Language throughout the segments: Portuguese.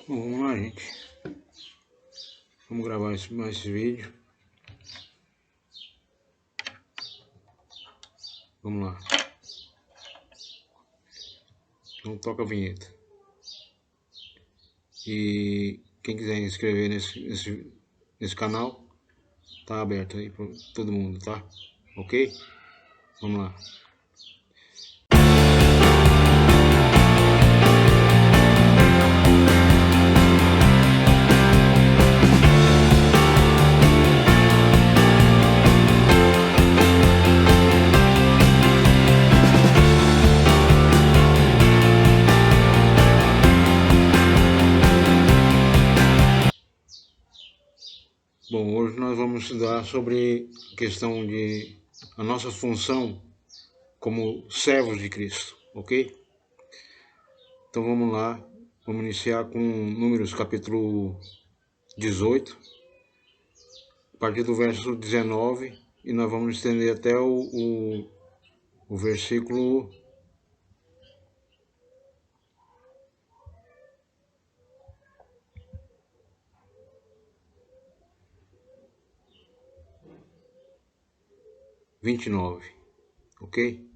Bom, vamos lá, gente. Vamos gravar mais esse vídeo. Vamos lá. Então toca a vinheta. E quem quiser inscrever nesse canal, tá aberto aí para todo mundo, tá? Ok? Vamos lá. Bom, hoje nós vamos estudar sobre a questão de a nossa função como servos de Cristo, ok? Então vamos lá, vamos iniciar com Números capítulo 18, a partir do verso 19, e nós vamos estender até o versículo 29, ok?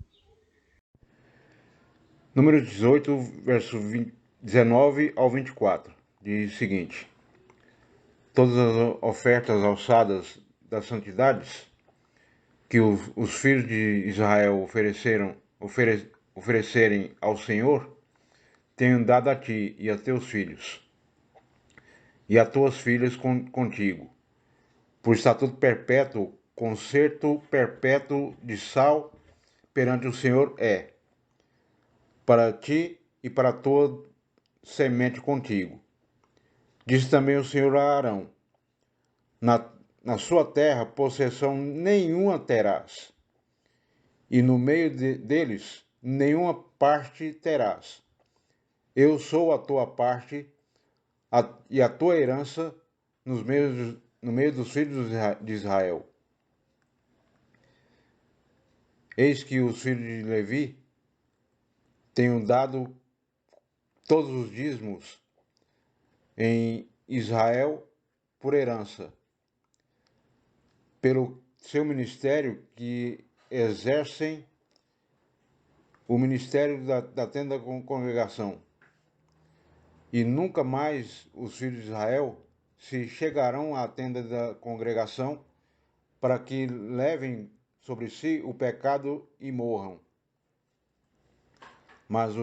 Número 18, verso 19 ao 24, diz o seguinte: todas as ofertas alçadas das santidades que os filhos de Israel oferecerem ao Senhor, tenho dado a ti e a teus filhos, e a tuas filhas contigo, por estatuto perpétuo, concerto perpétuo de sal perante o Senhor é, para ti e para a tua semente contigo. Disse também o Senhor a Arão: na sua terra possessão nenhuma terás, e no meio deles nenhuma parte terás. Eu sou a tua parte e a tua herança no meio dos filhos de Israel. Eis que os filhos de Levi tenho dado todos os dízimos em Israel por herança, pelo seu ministério que exercem o ministério da tenda da congregação. E nunca mais os filhos de Israel se chegarão à tenda da congregação para que levem sobre si o pecado e morram. Mas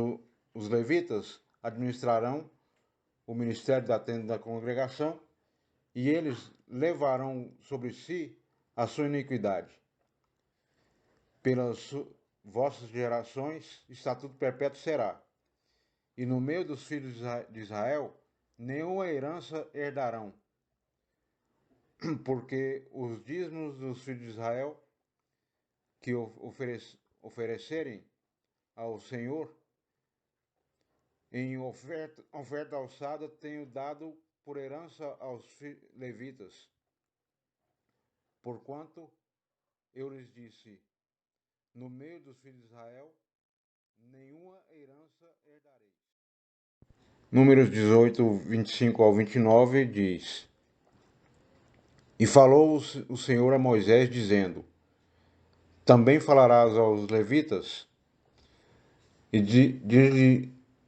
os levitas administrarão o ministério da tenda da congregação, e eles levarão sobre si a sua iniquidade. Pelas vossas gerações, estatuto perpétuo será. E no meio dos filhos de Israel, nenhuma herança herdarão, porque os dízimos dos filhos de Israel que oferecerem ao Senhor em oferta alçada tenho dado por herança aos levitas, porquanto eu lhes disse: no meio dos filhos de Israel nenhuma herança herdareis. Números 18, 25 ao 29 diz: e falou o Senhor a Moisés, dizendo: também falarás aos levitas, e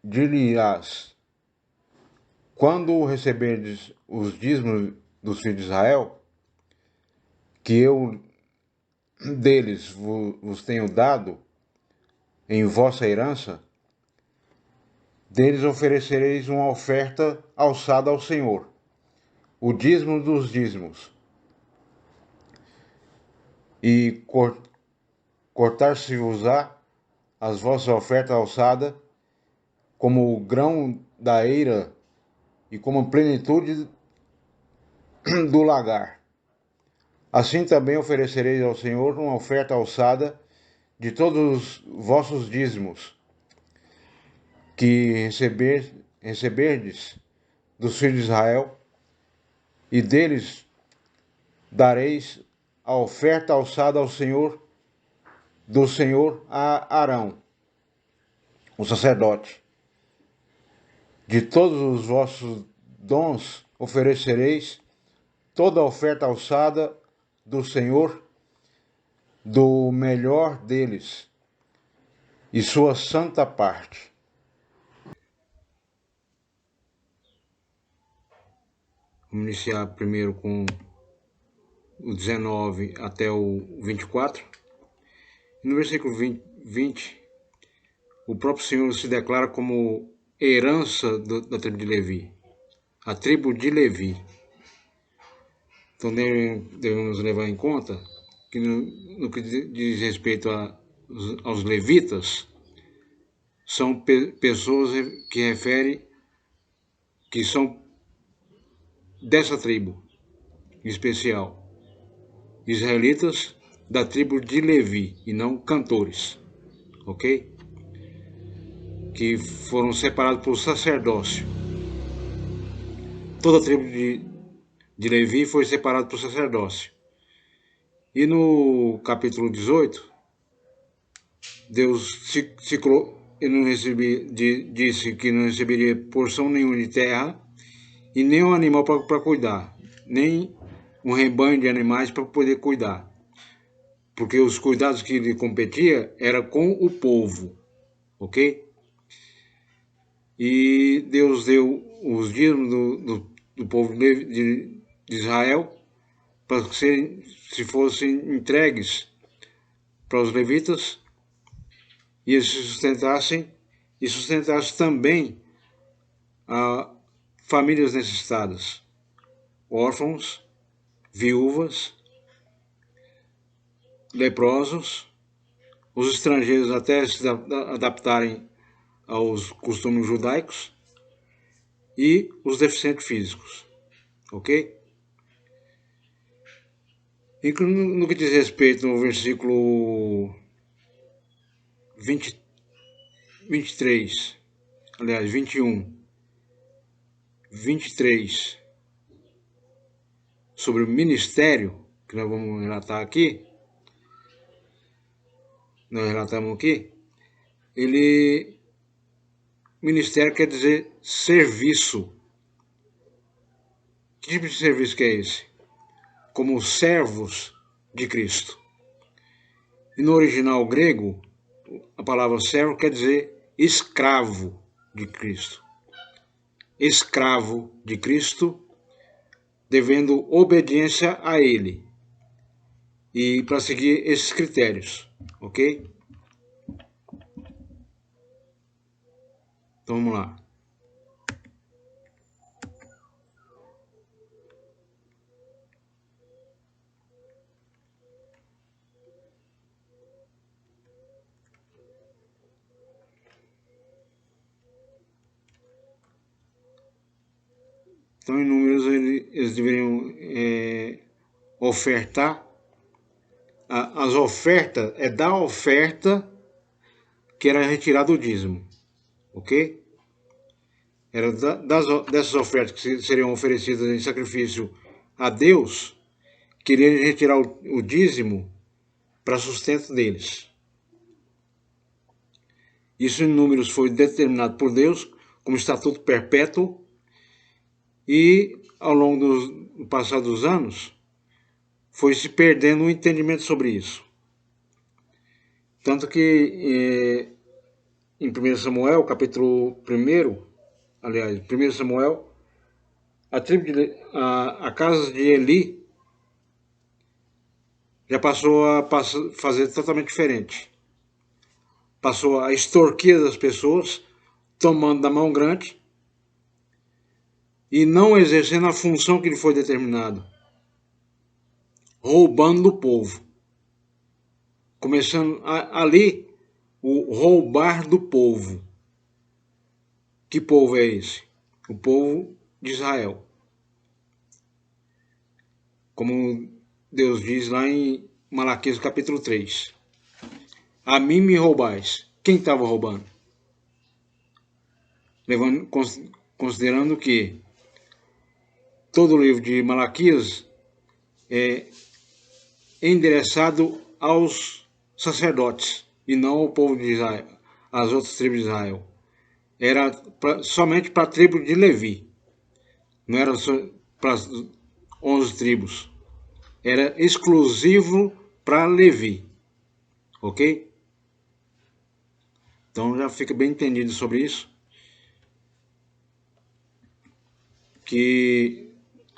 dir-lhe-ás: quando receberdes os dízimos dos filhos de Israel, que eu deles vos tenho dado em vossa herança, deles oferecereis uma oferta alçada ao Senhor, o dízimo dos dízimos, e cortar-se-vos-á as vossas ofertas alçadas, como o grão da eira e como a plenitude do lagar. Assim também oferecereis ao Senhor uma oferta alçada de todos os vossos dízimos, que receberdes dos filhos de Israel, e deles dareis a oferta alçada ao Senhor, do Senhor a Arão, o sacerdote, De todos os vossos dons oferecereis toda a oferta alçada do Senhor, do melhor deles, e sua santa parte. Vamos iniciar primeiro com o 19 até o 24. No versículo 20, o próprio Senhor se declara como herança da tribo de Levi. A tribo de Levi. Então devemos levar em conta que no que diz respeito aos levitas, são pessoas que referem que são dessa tribo em especial, israelitas da tribo de Levi e não cantores, ok? Que foram separados por sacerdócio. Toda a tribo de Levi foi separada por sacerdócio. E no capítulo 18, Deus disse que não receberia porção nenhuma de terra e nem um animal para cuidar, nem um rebanho de animais para poder cuidar. Porque os cuidados que ele competia era com o povo, ok? E Deus deu os dízimos do povo de Israel para que se fossem entregues para os levitas e eles se sustentassem e sustentassem também a famílias necessitadas, órfãos, viúvas, leprosos, os estrangeiros até se adaptarem aos costumes judaicos e os deficientes físicos, ok? E no que diz respeito ao versículo 23, aliás, 21, 23, sobre o ministério, que nós vamos relatar aqui, nós relatamos aqui, ministério quer dizer serviço. Que tipo de serviço que é esse? Como servos de Cristo. E no original grego, a palavra servo quer dizer escravo de Cristo. Escravo de Cristo, devendo obediência a Ele. E para seguir esses critérios, ok? Então vamos lá. Então, em números, eles deveriam ofertar. As ofertas, da oferta que era retirado o dízimo, ok? Era dessas ofertas que seriam oferecidas em sacrifício a Deus, queria retirar o dízimo para sustento deles. Isso em números foi determinado por Deus como estatuto perpétuo e ao longo do passar dos anos foi se perdendo o entendimento sobre isso. Tanto que em 1 Samuel, capítulo 1, aliás, 1 Samuel, a casa de Eli já passou a fazer totalmente diferente. Passou a extorquir as pessoas, tomando da mão grande e não exercendo a função que lhe foi determinada, roubando do povo. Começando ali o roubar do povo. Que povo é esse? O povo de Israel. Como Deus diz lá em Malaquias capítulo 3. A mim me roubais. Quem estava roubando? Considerando que todo o livro de Malaquias é endereçado aos sacerdotes e não ao povo de Israel, às outras tribos de Israel. era somente para a tribo de Levi. Não era para as 11 tribos. Era exclusivo para Levi. Ok? Então já fica bem entendido sobre isso. Que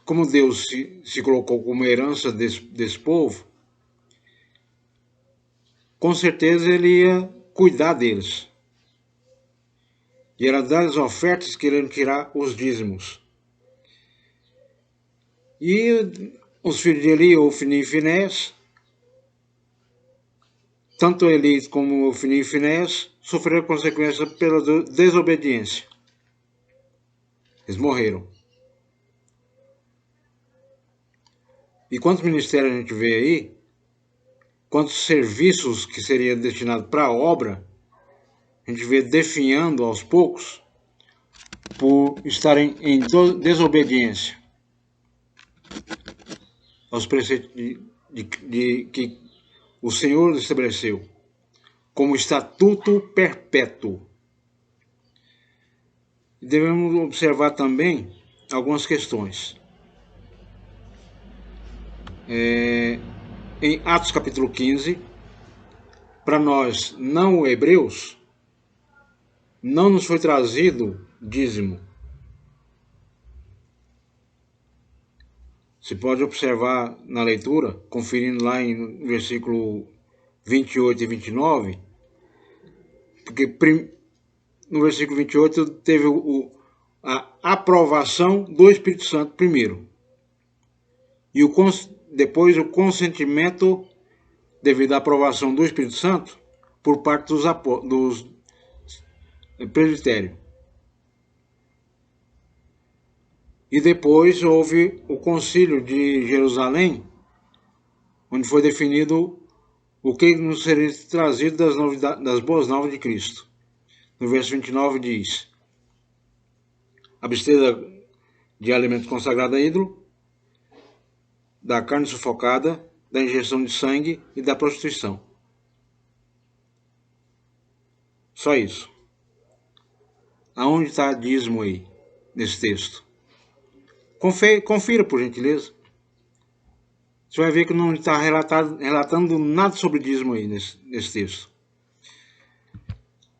como Deus se colocou como herança desse povo, com certeza ele ia cuidar deles. E era das ofertas que ele ia tirar os dízimos. E os filhos de Eli, Ofni e Finés, tanto Eli como Ofni e Finés, sofreram consequências pela desobediência. Eles morreram. E quantos ministérios a gente vê aí, quantos serviços que seriam destinados para a obra, a gente vê definhando aos poucos por estarem em desobediência aos preceitos que o Senhor estabeleceu como estatuto perpétuo. Devemos observar também algumas questões. Em Atos capítulo 15, para nós não hebreus, não nos foi trazido dízimo. Você pode observar na leitura, conferindo lá em versículo 28 e 29, porque no versículo 28 teve a aprovação do Espírito Santo primeiro. E depois o consentimento devido à aprovação do Espírito Santo por parte dos presbitérios. E depois houve o concílio de Jerusalém, onde foi definido o que nos seria trazido das boas novas de Cristo. No verso 29 diz: abster de alimentos consagrados a ídolo, da carne sufocada, da injeção de sangue e da prostituição. Só isso. Aonde está dízimo aí, nesse texto? Confira, por gentileza. Você vai ver que não está relatando nada sobre dízimo aí nesse texto.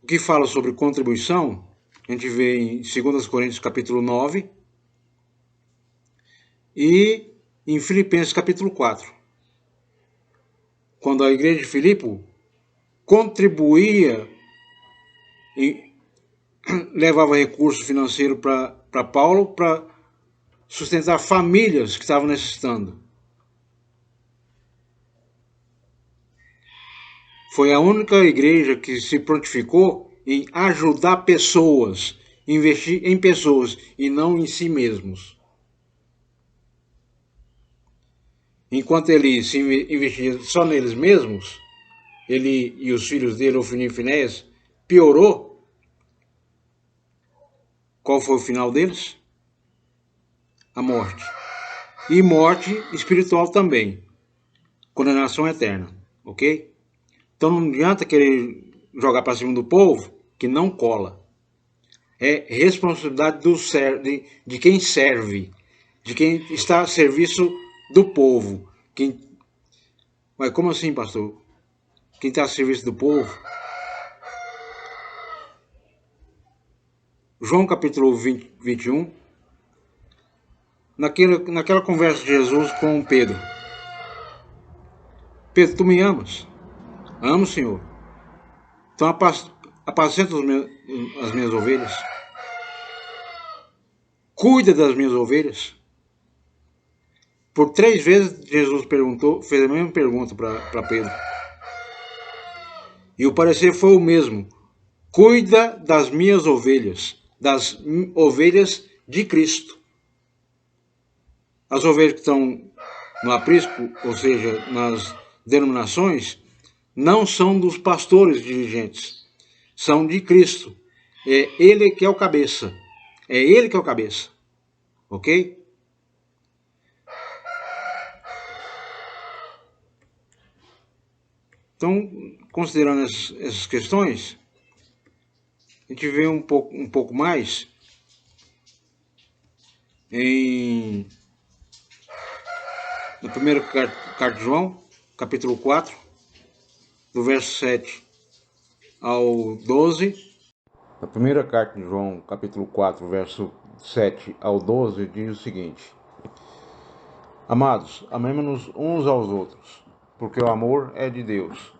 O que fala sobre contribuição, a gente vê em 2 Coríntios capítulo 9 e em Filipenses capítulo 4. Quando a igreja de Filipe contribuía e levava recurso financeiro para Paulo para sustentar famílias que estavam necessitando. Foi a única igreja que se prontificou em ajudar pessoas, investir em pessoas e não em si mesmos. Enquanto ele se investia só neles mesmos, ele e os filhos dele, Ofni e Finés, piorou. Qual foi o final deles? A morte. E morte espiritual também. Condenação eterna, ok? Então não adianta querer jogar para cima do povo que não cola. É responsabilidade de quem serve, de quem está a serviço do povo. Mas como assim, pastor? Quem está a serviço do povo? João capítulo 21, naquela conversa de Jesus com Pedro. Pedro, tu me amas? Amo, Senhor. Então apacenta as minhas ovelhas. Cuida das minhas ovelhas. Por 3 vezes Jesus fez a mesma pergunta para Pedro. E o parecer foi o mesmo. Cuida das minhas ovelhas, das ovelhas de Cristo. As ovelhas que estão no aprisco, ou seja, nas denominações, não são dos pastores dirigentes, são de Cristo. É Ele que é o cabeça. É Ele que é o cabeça. Ok? Então, considerando essas questões, gente vê um pouco mais na primeira carta de João, capítulo 4, do verso 7 ao 12. Na primeira carta de João, capítulo 4, verso 7 ao 12, diz o seguinte: Amados, amemo-nos uns aos outros, porque o amor é de Deus.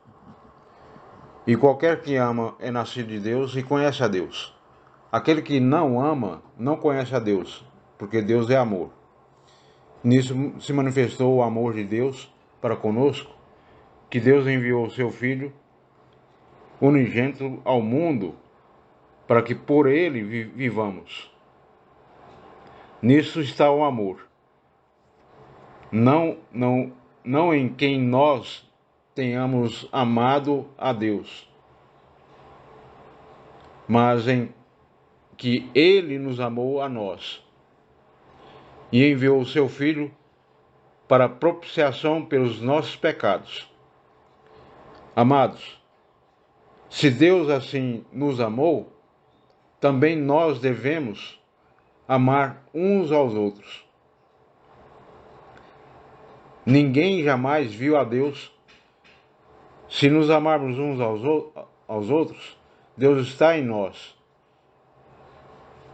E qualquer que ama é nascido de Deus e conhece a Deus. Aquele que não ama não conhece a Deus, porque Deus é amor. Nisso se manifestou o amor de Deus para conosco, que Deus enviou o seu Filho unigênito ao mundo, para que por ele vivamos. Nisso está o amor. Não em quem nós tenhamos amado a Deus, mas em que ele nos amou a nós e enviou o seu Filho para propiciação pelos nossos pecados. Amados, se Deus assim nos amou, também nós devemos amar uns aos outros. Ninguém jamais viu a Deus. Se nos amarmos uns aos outros, Deus está em nós.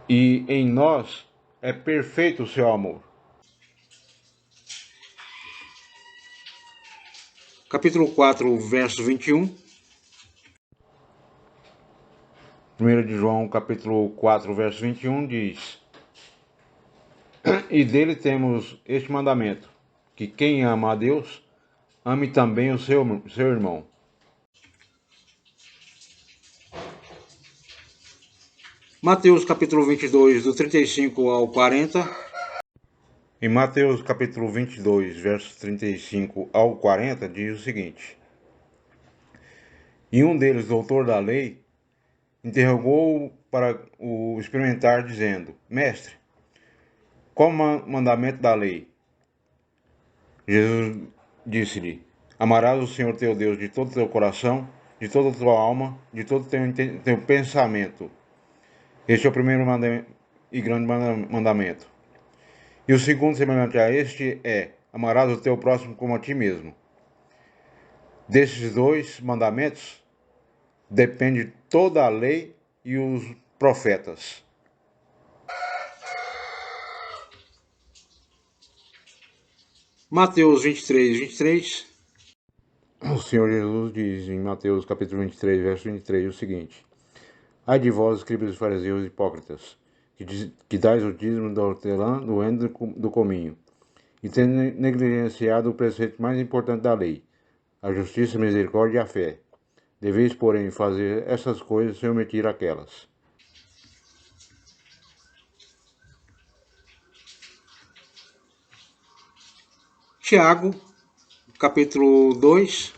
E em nós é perfeito o seu amor. Capítulo 4, verso 21. 1 de João, capítulo 4, verso 21, diz: E dele temos este mandamento, que quem ama a Deus, ame também o seu irmão. Mateus capítulo 22, do 35 ao 40. Em Mateus capítulo 22, versos 35 ao 40, diz o seguinte: E um deles, doutor da lei, interrogou-o para o experimentar, dizendo: Mestre, qual o mandamento da lei? Jesus disse-lhe: Amarás o Senhor teu Deus de todo o teu coração, de toda a tua alma, de todo o teu pensamento. Este é o primeiro e grande mandamento. E o segundo, semelhante a este, é: amarás o teu próximo como a ti mesmo. Desses dois mandamentos depende toda a lei e os profetas. Mateus 23. O Senhor Jesus diz em Mateus capítulo 23, verso 23, o seguinte: Ai de vós, escribas e fariseus hipócritas, que dais o dízimo da hortelã, do endro do cominho, e tendo negligenciado o preceito mais importante da lei, a justiça, a misericórdia e a fé. Deveis, porém, fazer essas coisas sem omitir aquelas. Tiago, capítulo 2,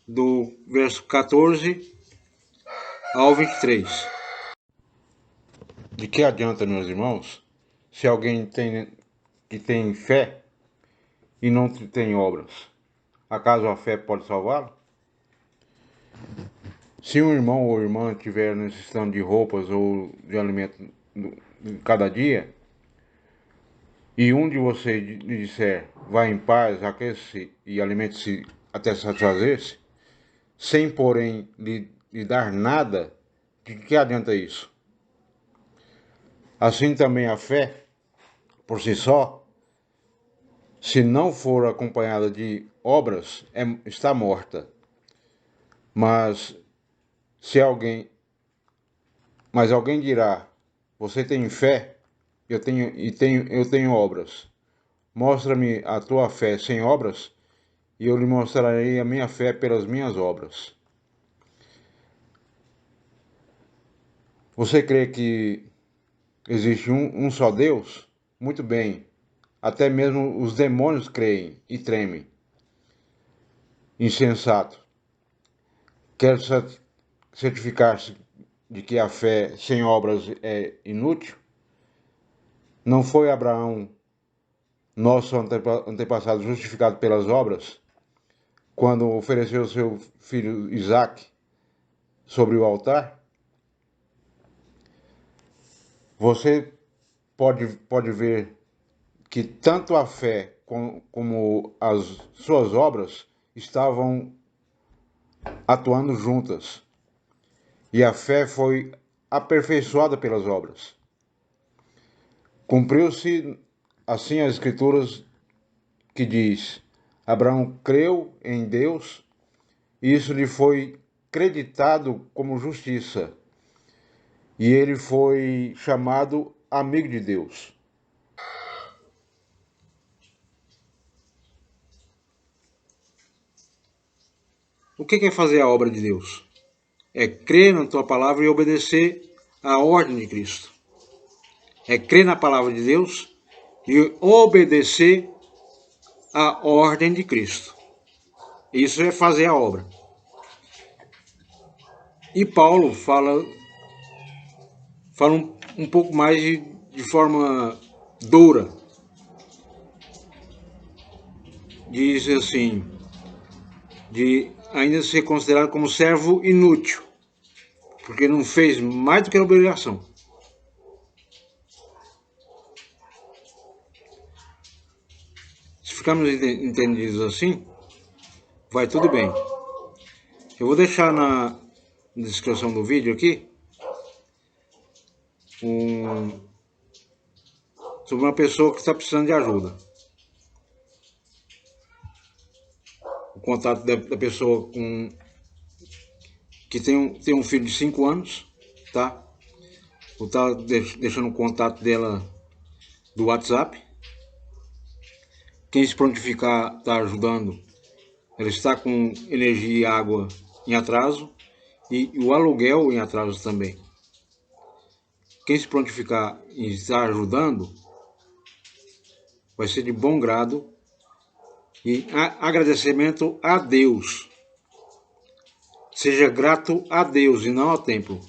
do verso 14 ao 23. De que adianta, meus irmãos, se alguém tem fé e não tem obras? Acaso a fé pode salvá-lo? Se um irmão ou irmã estiver necessitando de roupas ou de alimento cada dia, e um de vocês lhe disser: vá em paz, aqueça-se e alimente-se até satisfazer-se, sem porém lhe dar nada, de que adianta isso? Assim também a fé, por si só, se não for acompanhada de obras, está morta. Mas alguém dirá: você tem fé, eu tenho obras. Mostra-me a tua fé sem obras, e eu lhe mostrarei a minha fé pelas minhas obras. Você crê que existe um só Deus? Muito bem. Até mesmo os demônios creem e tremem. Insensato. Quer certificar-se de que a fé sem obras é inútil? Não foi Abraão, nosso antepassado, justificado pelas obras, quando ofereceu seu filho Isaque sobre o altar, você pode ver que tanto a fé como as suas obras estavam atuando juntas. E a fé foi aperfeiçoada pelas obras. Cumpriu-se assim as escrituras que diz: Abraão creu em Deus e isso lhe foi creditado como justiça. E ele foi chamado amigo de Deus. O que é fazer a obra de Deus? É crer na tua palavra e obedecer à ordem de Cristo. É crer na palavra de Deus e obedecer à ordem de Cristo. Isso é fazer a obra. E Paulo fala um pouco mais de forma dura. Diz assim, de ainda ser considerado como servo inútil, porque não fez mais do que a obrigação. Se ficarmos entendidos assim, vai tudo bem. Eu vou deixar na descrição do vídeo aqui sobre uma pessoa que está precisando de ajuda. O contato da pessoa que tem um filho de 5 anos, tá? Vou estar deixando o contato dela do WhatsApp. Quem se prontificar está ajudando, ela está com energia e água em atraso e o aluguel em atraso também. Quem se prontificar em estar ajudando vai ser de bom grado e agradecimento a Deus. Seja grato a Deus e não ao templo.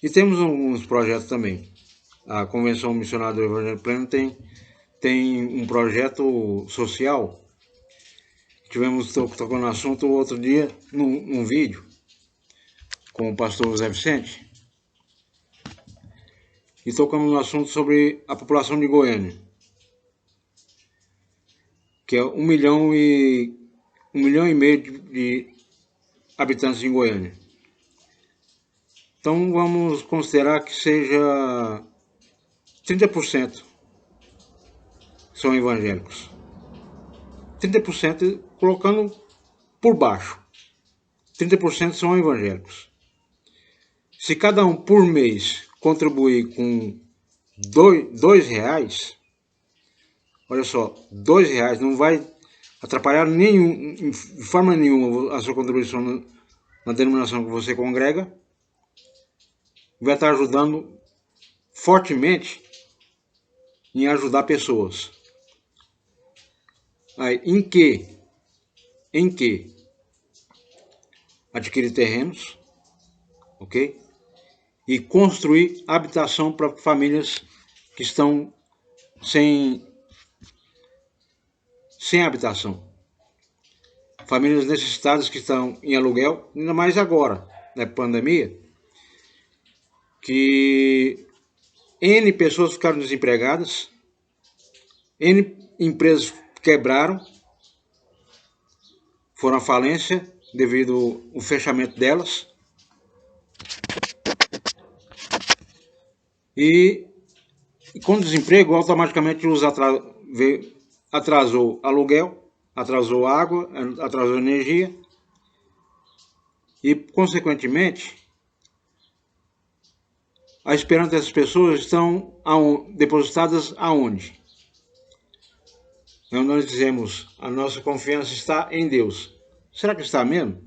E temos alguns projetos também. A Convenção Missionária do Evangelho Pleno tem um projeto social. Tivemos tocando no assunto outro dia, num vídeo, com o pastor José Vicente. E tocamos no assunto sobre a população de Goiânia, que é 1,5 milhão de habitantes em Goiânia. Então vamos considerar que seja 30% são evangélicos. 30% colocando por baixo. 30% são evangélicos. Se cada um por mês contribuir com R$2, olha só, R$2 não vai atrapalhar de forma nenhuma a sua contribuição na denominação que você congrega. Vai estar ajudando fortemente em ajudar pessoas. Aí, em que adquirir terrenos, ok? E construir habitação para famílias que estão sem habitação. Famílias necessitadas que estão em aluguel, ainda mais agora, na pandemia, que N pessoas ficaram desempregadas, N empresas quebraram, foram à falência devido ao fechamento delas. E com desemprego, automaticamente atrasou aluguel, atrasou água, atrasou energia e, consequentemente, a esperança dessas pessoas estão depositadas aonde? Nós dizemos, a nossa confiança está em Deus. Será que está mesmo?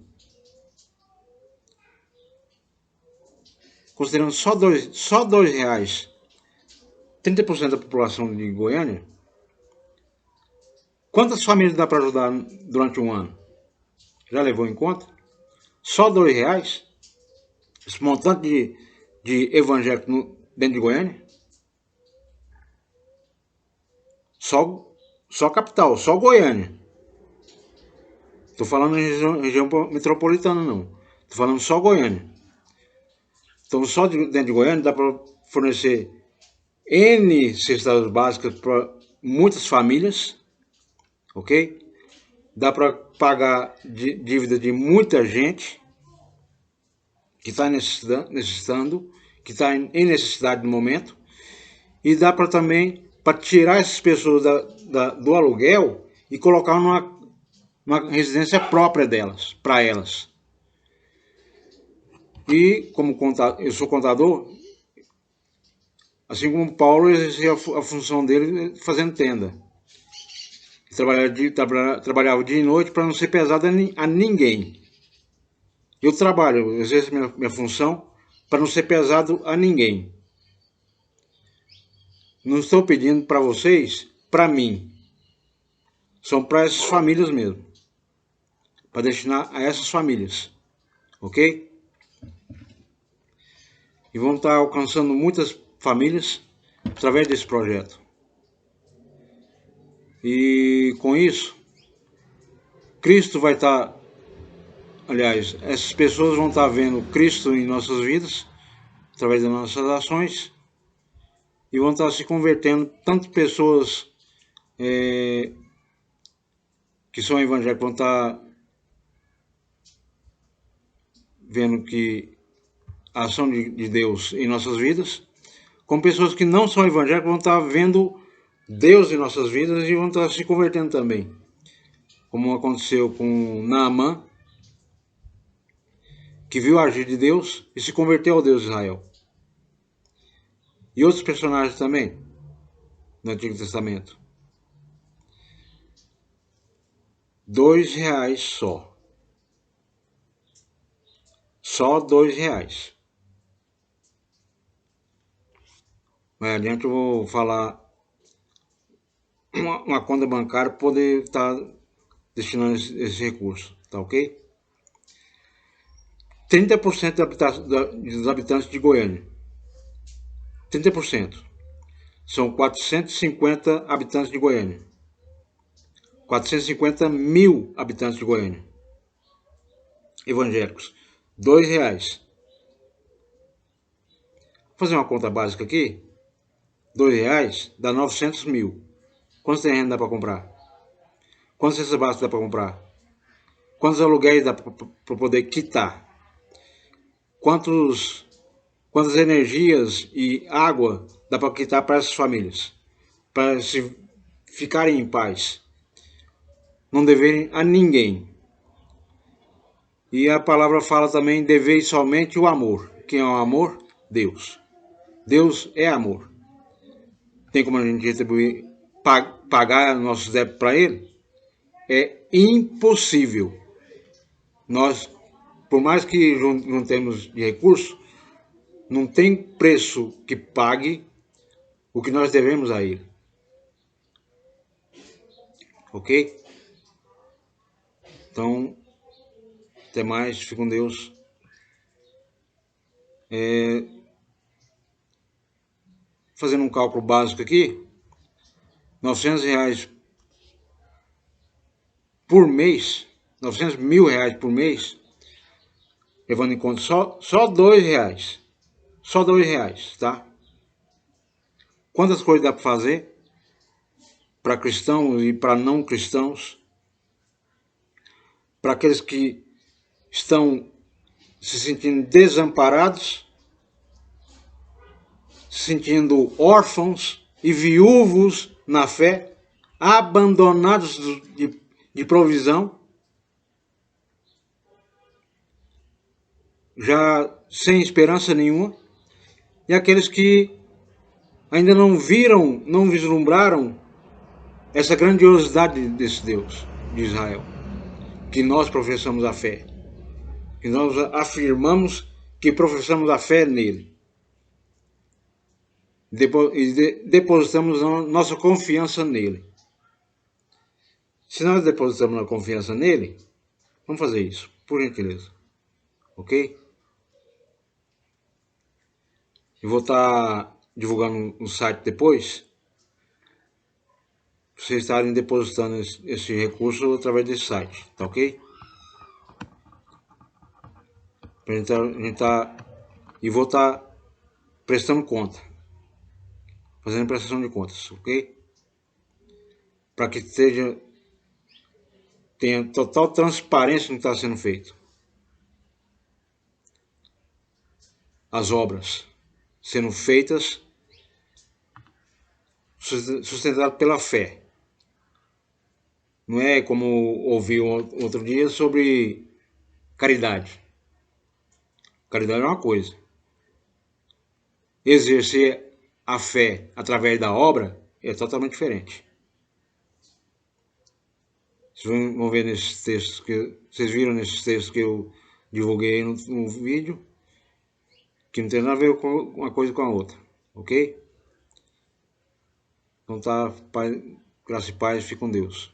Considerando só R$2, 30% da população de Goiânia, quantas famílias dá para ajudar durante um ano? Já levou em conta? Só R$2? Esse montante de evangélico dentro de Goiânia? Só capital, só Goiânia. Estou falando em região metropolitana, não. Estou falando só Goiânia. Então, só dentro de Goiânia dá para fornecer N cestas básicas para muitas famílias, ok? Dá para pagar dívida de muita gente que está necessitando, que está em necessidade no momento, e dá para também para tirar essas pessoas do aluguel e colocar numa residência própria delas, para elas. E como eu sou contador, assim como Paulo exercia a função dele fazendo tenda. Trabalhava dia e noite para não ser pesado a ninguém. Eu trabalho, eu exerço minha função para não ser pesado a ninguém. Não estou pedindo para vocês, para mim. São para essas famílias mesmo. Para destinar a essas famílias. Ok? E vamos estar alcançando muitas famílias através desse projeto. E com isso, Cristo vai estar, aliás, essas pessoas vão estar vendo Cristo em nossas vidas, através das nossas ações, e vão estar se convertendo, tanto pessoas que são evangélicos vão estar vendo que a ação de Deus em nossas vidas, como pessoas que não são evangélicas vão estar vendo Deus em nossas vidas e vão estar se convertendo também. Como aconteceu com Naamã, que viu agir de Deus e se converteu ao Deus de Israel. E outros personagens também, no Antigo Testamento. R$ 2 só. Só R$ 2. Mais adiante eu vou falar uma conta bancária para poder estar destinando esse recurso, tá ok? 30% dos habitantes de Goiânia. 30%. São 450 habitantes de Goiânia. 450 mil habitantes de Goiânia. Evangélicos. R$ 2. Vou fazer uma conta básica aqui. R$ 2 dá 900 mil. Quantos terrenos dá para comprar? Quantas cestas básicas dá para comprar? Quantos aluguéis dá para poder quitar? Quantas energias e água dá para quitar para essas famílias? Para se ficarem em paz. Não deverem a ninguém. E a palavra fala também, deveis somente o amor. Quem é o amor? Deus. Deus é amor. Tem como a gente retribuir, pagar nossos débitos para Ele? É impossível. Nós, por mais que juntemos de recursos, não tem preço que pague o que nós devemos a Ele. Ok? Então, até mais, fique com Deus. Fazendo um cálculo básico aqui, R$ 900 por mês, 900 mil reais por mês, levando em conta só R$ 2. Só R$ 2, tá? Quantas coisas dá para fazer para cristãos e para não cristãos? Para aqueles que estão se sentindo desamparados, se sentindo órfãos e viúvos na fé, abandonados de provisão, já sem esperança nenhuma, e aqueles que ainda não viram, não vislumbraram essa grandiosidade desse Deus de Israel, que nós professamos a fé, que nós afirmamos que professamos a fé nele. E depositamos nossa confiança nele. Se nós depositamos a confiança nele, vamos fazer isso, por gentileza. Ok? Eu vou estar divulgando no site depois, para vocês estarem depositando esse recurso através desse site, tá ok? E vou estar prestando conta, fazendo prestação de contas, ok? Para que tenha total transparência no que está sendo feito. As obras sendo feitas sustentadas pela fé. Não é como ouvi outro dia sobre caridade. Caridade é uma coisa. Exercer a fé através da obra é totalmente diferente. Vocês vão ver nesses textos vocês viram nesses textos que eu divulguei no vídeo, que não tem nada a ver com uma coisa com a outra, ok? Então tá, graça e paz, fique com Deus.